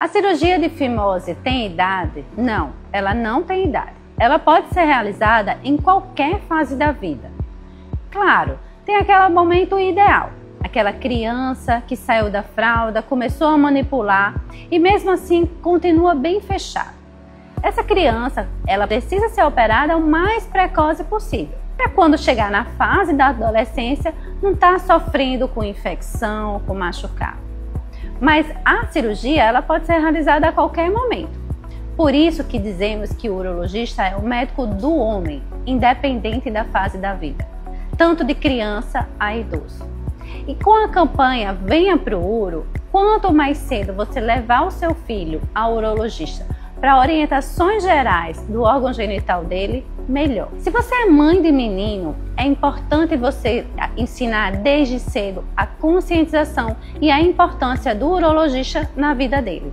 A cirurgia de fimose tem idade? Não, ela não tem idade. Ela pode ser realizada em qualquer fase da vida. Claro, tem aquele momento ideal. Aquela criança que saiu da fralda, começou a manipular e mesmo assim continua bem fechada. Essa criança, ela precisa ser operada o mais precoce possível, para quando chegar na fase da adolescência não estar sofrendo com infecção, com machucado. Mas a cirurgia, ela pode ser realizada a qualquer momento. Por isso que dizemos que o urologista é o médico do homem, independente da fase da vida, tanto de criança a idoso. E com a campanha Venha Pro Uro, quanto mais cedo você levar o seu filho ao urologista para orientações gerais do órgão genital dele, melhor. Se você é mãe de menino, é importante você ensinar desde cedo a conscientização e a importância do urologista na vida dele.